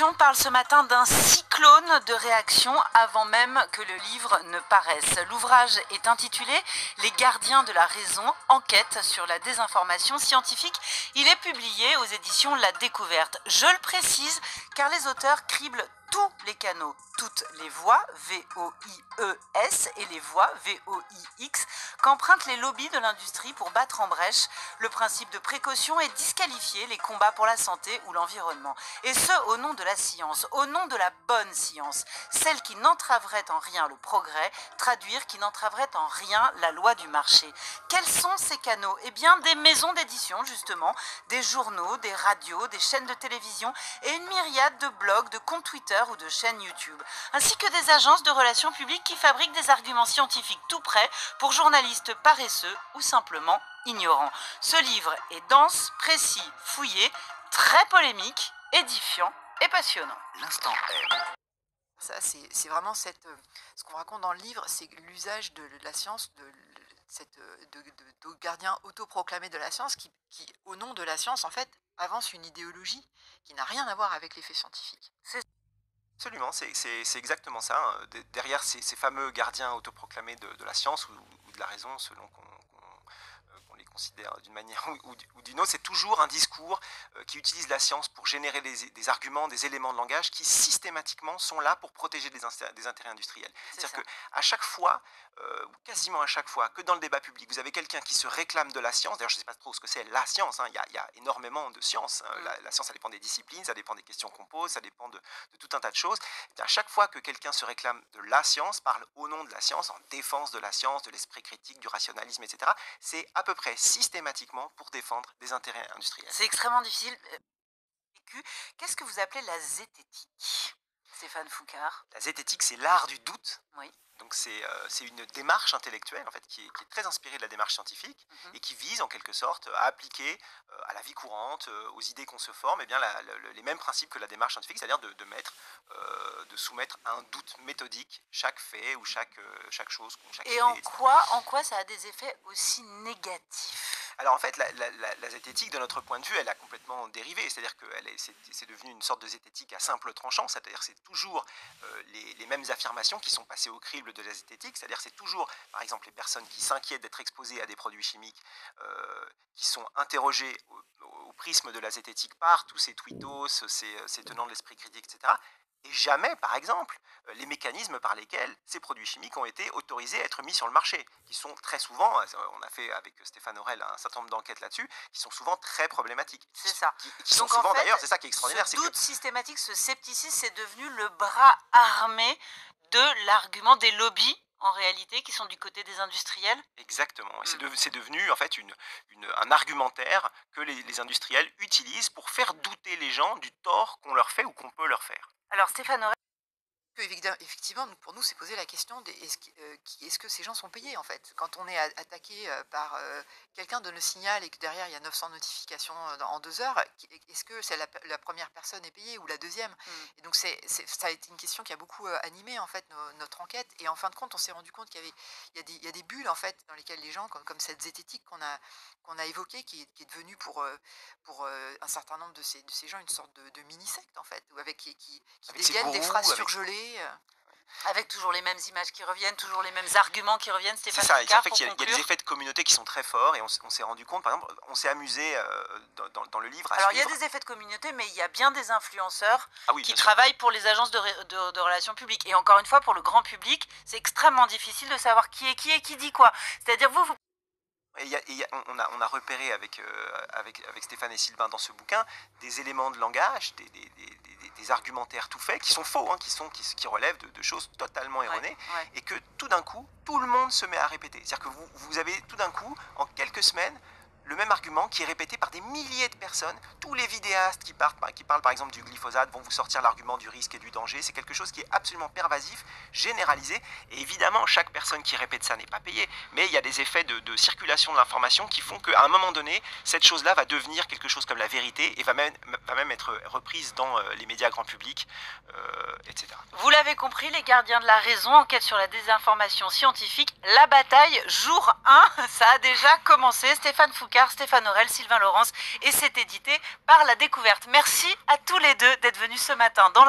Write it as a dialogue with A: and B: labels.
A: Libération parle ce matin d'un cyclone de réactions avant même que le livre ne paraisse. L'ouvrage est intitulé « Les gardiens de la raison, enquête sur la désinformation scientifique ». Il est publié aux éditions La Découverte. Je le précise car les auteurs criblent tous les canaux, toutes les voies, V-O-I-E-S, et les voies, V-O-I-X, qu'empruntent les lobbies de l'industrie pour battre en brèche le principe de précaution et disqualifier les combats pour la santé ou l'environnement. Et ce, au nom de la science, au nom de la bonne science, celle qui n'entraverait en rien le progrès, traduire qui n'entraverait en rien la loi du marché. Quels sont ces canaux? Eh bien, des maisons d'édition, justement, des journaux, des radios, des chaînes de télévision et une myriade de blogs, de comptes Twitter ou de chaînes YouTube, ainsi que des agences de relations publiques qui fabriquent des arguments scientifiques tout prêts pour journalistes paresseux ou simplement ignorants. Ce livre est dense, précis, fouillé, très polémique, édifiant et passionnant.
B: L'instant M. Ça, c'est vraiment ce qu'on raconte dans le livre, c'est l'usage de la science, de gardiens autoproclamés de la science qui, au nom de la science, en fait, avance une idéologie qui n'a rien à voir avec les faits scientifiques.
C: Absolument, c'est exactement ça. Derrière ces fameux gardiens autoproclamés de la science ou de la raison, selon qu'on les considère d'une manière ou d'une autre, c'est toujours un discours qui utilise la science pour générer des arguments, des éléments de langage qui systématiquement sont là pour protéger des intérêts industriels. C'est-à-dire qu'à chaque fois, ou quasiment à chaque fois, que dans le débat public, vous avez quelqu'un qui se réclame de la science. D'ailleurs, je ne sais pas trop ce que c'est la science, hein. Il y a énormément de sciences. La science, ça dépend des disciplines, ça dépend des questions qu'on pose, ça dépend de tout un tas de choses. Et à chaque fois que quelqu'un se réclame de la science, parle au nom de la science, en défense de la science, de l'esprit critique, du rationalisme, etc., c'est à peu près systématiquement pour défendre des intérêts industriels.
A: C'est extrêmement difficile. Qu'est-ce que vous appelez la zététique, Stéphane Foucart?
C: La zététique, c'est l'art du doute.
A: Oui.
C: Donc c'est une démarche intellectuelle en fait, qui est très inspirée de la démarche scientifique et qui vise en quelque sorte à appliquer à la vie courante, aux idées qu'on se forme, eh bien, les mêmes principes que la démarche scientifique, c'est-à-dire de soumettre à un doute méthodique chaque fait ou chaque chose. Chaque
A: et
C: idée,
A: en quoi ça a des effets aussi négatifs?
C: Alors en fait, la zététique, de notre point de vue, elle a complètement dérivé. C'est-à-dire que c'est devenu une sorte de zététique à simple tranchant. C'est-à-dire que c'est toujours les mêmes affirmations qui sont passées au crible de la zététique. C'est-à-dire que c'est toujours, par exemple, les personnes qui s'inquiètent d'être exposées à des produits chimiques qui sont interrogées au prisme de la zététique par tous ces tweetos, ces tenants de l'esprit critique, etc. Et jamais, par exemple, les mécanismes par lesquels ces produits chimiques ont été autorisés à être mis sur le marché, qui sont très souvent, on a fait avec Stéphane Aurel un certain nombre d'enquêtes là-dessus, qui sont souvent très problématiques.
A: C'est ça.
C: Qui sont souvent, d'ailleurs, c'est ça qui est extraordinaire.
A: Ce doute systématique, ce scepticisme, c'est devenu le bras armé de l'argument des lobbies, en réalité, qui sont du côté des industriels.
C: Exactement. Et c'est devenu en fait un argumentaire que les industriels utilisent pour faire douter les gens du tort qu'on leur fait ou qu'on peut leur faire.
A: Alors Stéphane Aurel,
B: effectivement, pour nous, c'est poser la question est-ce que ces gens sont payés, en fait? Quand on est attaqué par quelqu'un de nos signale et que derrière, il y a 900 notifications en 2 heures, est-ce que c'est la première personne est payée ou la deuxième? Et donc, ça a été une question qui a beaucoup animé, en fait, notre enquête. Et en fin de compte, on s'est rendu compte qu'il y a des bulles, en fait, dans lesquelles les gens, comme cette zététique qu'on a évoquée, qui est devenue pour un certain nombre de ces gens une sorte de mini-secte, en fait, qui dégaine des phrases surgelées.
A: Avec toujours les mêmes images qui reviennent, toujours les mêmes arguments qui reviennent, Stéphane
C: Foucart. C'est ça,
A: pour
C: il y a des effets de communauté qui sont très forts et on s'est rendu compte, par exemple, on s'est amusé dans le livre à
A: Alors
C: suivre.
A: il y a des effets de communauté, mais il y a bien des influenceurs qui
C: bien
A: travaillent pour les agences de relations publiques. Et encore une fois, pour le grand public, c'est extrêmement difficile de savoir qui est qui et qui dit quoi. C'est-à-dire vous...
C: On a repéré avec Stéphane et Sylvain dans ce bouquin des éléments de langage, des argumentaires tout faits qui sont faux, hein, qui relèvent de choses totalement erronées, et que tout d'un coup, tout le monde se met à répéter. C'est-à-dire que vous avez tout d'un coup, en quelques semaines, le même argument qui est répété par des milliers de personnes. Tous les vidéastes qui parlent par exemple du glyphosate vont vous sortir l'argument du risque et du danger. C'est quelque chose qui est absolument pervasif, généralisé. Et évidemment, chaque personne qui répète ça n'est pas payée. Mais il y a des effets de circulation de l'information qui font qu'à un moment donné, cette chose-là va devenir quelque chose comme la vérité et va même être reprise dans les médias grand public, etc.
A: Vous l'avez compris, les gardiens de la raison, enquête sur la désinformation scientifique. La bataille, jour 1, ça a déjà commencé. Stéphane Foucart Boucard, Stéphane Aurel, Sylvain Laurence et c'est édité par La Découverte. Merci à tous les deux d'être venus ce matin dans